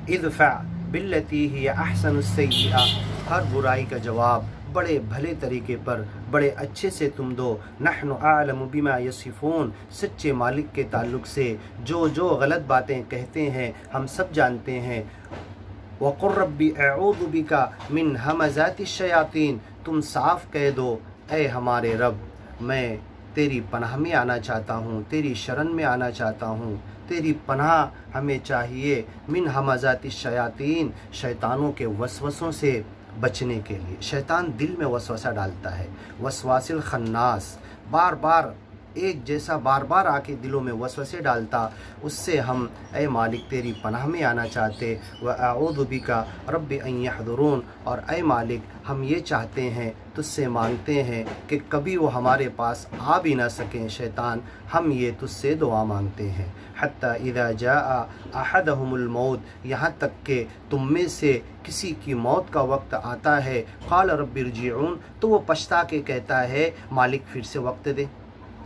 इदफ़ा बिल्लती हिय अहसनुस्सय्यिआ, हर बुराई का जवाब बड़े भले तरीके पर बड़े अच्छे से तुम दो। नहनु आलमु बिमा यसिफून, सच्चे मालिक के ताल्लुक़ से जो जो गलत बातें कहते हैं हम सब जानते हैं। वक़ुर रब्बी अऊज़ु बिका मिन हमज़ाति शयातीन, तुम साफ़ कह दो ऐ हमारे रब, मैं तेरी पनाह में आना चाहता हूँ, तेरी शरण में आना चाहता हूँ, तेरी पनाह हमें चाहिए। मिन हमज़ाति शयातीन, शैतानों के वसवसों से बचने के लिए। शैतान दिल में वसवसा डालता है, वसवासिल खन्नास, बार बार एक जैसा बार बार आके दिलों में वसवसे डालता, उससे हम ए मालिक तेरी पनाह में आना चाहते। व अऊज़ु बिका रब्बि अन यहज़ुरून, और ए मालिक हम ये चाहते हैं, तुझसे मांगते हैं कि कभी वो हमारे पास आ भी ना सकें शैतान, हम ये तुझसे दुआ मांगते हैं। हत्ता इज़ा जाआ अहदहुमुल मौत, यहाँ तक कि तुम में से किसी की मौत का वक्त आता है, क़ाल रब्बि इरजिऊन, तो वो पछता के कहता है मालिक फिर से वक्त दे,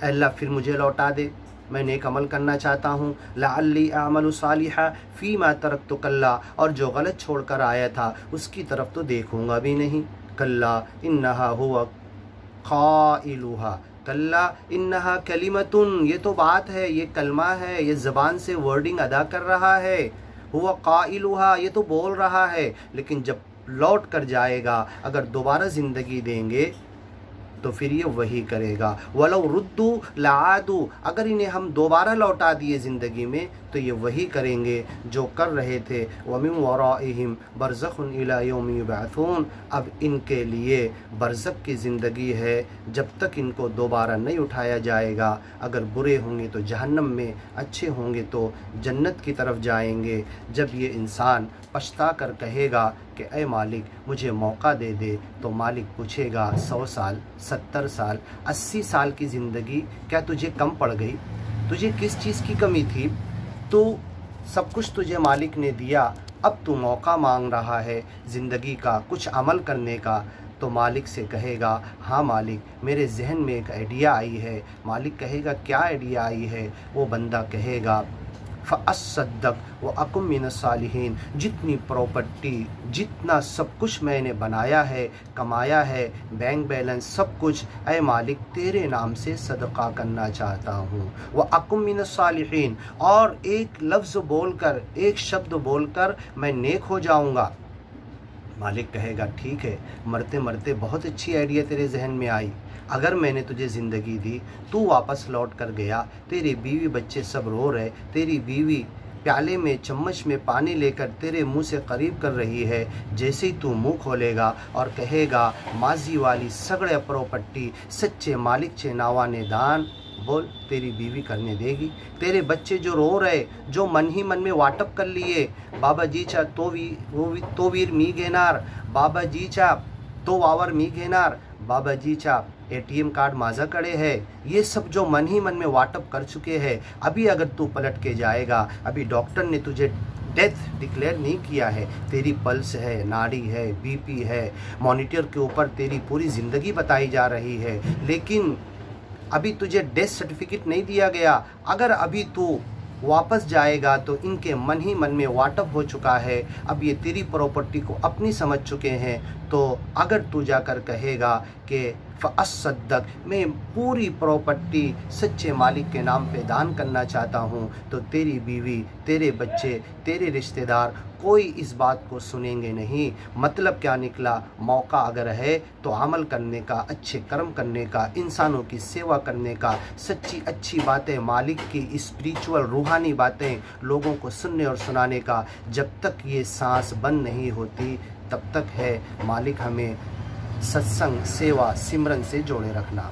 अल्लाह फिर मुझे लौटा दे, मैं नेक अमल करना चाहता हूँ। लअल्ली अअमलु सालिहा फ़ीमा तरक्तु कल्ला, और जो गलत छोड़ कर आया था उसकी तरफ तो देखूँगा भी नहीं। कल्ला इन्नहा हुवा क़ाइलुहा, कल्ला इन्नहा कलिमतुन, ये तो बात है, ये कलमा है, ये ज़बान से वर्डिंग अदा कर रहा है। हुवा क़ाइलुहा, ये तो बोल रहा है, लेकिन जब लौट कर जाएगा, अगर दोबारा ज़िंदगी देंगे तो फिर ये वही करेगा। वलौ रुद्दू लाआदू, अगर इन्हें हम दोबारा लौटा दिए ज़िंदगी में तो ये वही करेंगे जो कर रहे थे। व मिन वराइहिम बरज़खुन इला यौमि युबअथून, अब इनके लिए बरज़ख की ज़िंदगी है जब तक इनको दोबारा नहीं उठाया जाएगा। अगर बुरे होंगे तो जहन्नम में, अच्छे होंगे तो जन्नत की तरफ जाएंगे। जब ये इंसान पछता कर कहेगा कि ऐ मालिक मुझे मौका दे दे, तो मालिक पूछेगा 100 साल, 70 साल, 80 साल की ज़िंदगी क्या तुझे कम पड़ गई? तुझे किस चीज़ की कमी थी? तो सब कुछ तुझे मालिक ने दिया, अब तू मौका मांग रहा है ज़िंदगी का कुछ अमल करने का। तो मालिक से कहेगा हाँ मालिक, मेरे जहन में एक आइडिया आई है। मालिक कहेगा क्या आइडिया आई है? वो बंदा कहेगा फ़अस्सद्दक़ व अकुम मिनस सालिहीन, जितनी प्रॉपर्टी, जितना सब कुछ मैंने बनाया है, कमाया है, बैंक बैलेंस सब कुछ, ऐ मालिक तेरे नाम से सदका करना चाहता हूँ। व अकुम मिनस सालिहीन, और एक लफ्ज़ बोलकर, एक शब्द बोलकर मैं नेक हो जाऊँगा। मालिक कहेगा ठीक है, मरते मरते बहुत अच्छी आइडिया तेरे जहन में आई। अगर मैंने तुझे ज़िंदगी दी, तू वापस लौट कर गया, तेरे बीवी बच्चे सब रो रहे, तेरी बीवी प्याले में चम्मच में पानी लेकर तेरे मुंह से करीब कर रही है, जैसे ही तू मुंह खोलेगा और कहेगा माजी वाली सगड़े प्रॉपर्टी सच्चे मालिक चे नावा ने दान, बोल तेरी बीवी करने देगी। तेरे बच्चे जो रो रहे, जो मन ही मन में वाटअप कर लिए, बाबा जीचा तो वीर मी घेणार, बाबा जीचा तो वावर मी घेणार, बाबा जीचा ATM कार्ड माझा कड़े है, ये सब जो मन ही मन में वाटअप कर चुके हैं, अभी अगर तू पलट के जाएगा, अभी डॉक्टर ने तुझे डेथ डिक्लेयर नहीं किया है, तेरी पल्स है, नाड़ी है, BP है, मॉनिटर के ऊपर तेरी पूरी ज़िंदगी बताई जा रही है, लेकिन अभी तुझे डेथ सर्टिफिकेट नहीं दिया गया। अगर अभी तू वापस जाएगा तो इनके मन ही मन में वाटअप हो चुका है, अब ये तेरी प्रॉपर्टी को अपनी समझ चुके हैं। तो अगर तू जाकर कहेगा कि फ़अस्सद्दक़, मैं पूरी प्रॉपर्टी सच्चे मालिक के नाम पे दान करना चाहता हूँ, तो तेरी बीवी, तेरे बच्चे, तेरे रिश्तेदार कोई इस बात को सुनेंगे नहीं। मतलब क्या निकला? मौका अगर है तो अमल करने का, अच्छे कर्म करने का, इंसानों की सेवा करने का, सच्ची अच्छी बातें, मालिक की स्पिरिचुअल रूहानी बातें लोगों को सुनने और सुनाने का। जब तक ये सांस बंद नहीं होती तब तक है मालिक हमें सत्संग, सेवा, सिमरन से जोड़े रखना।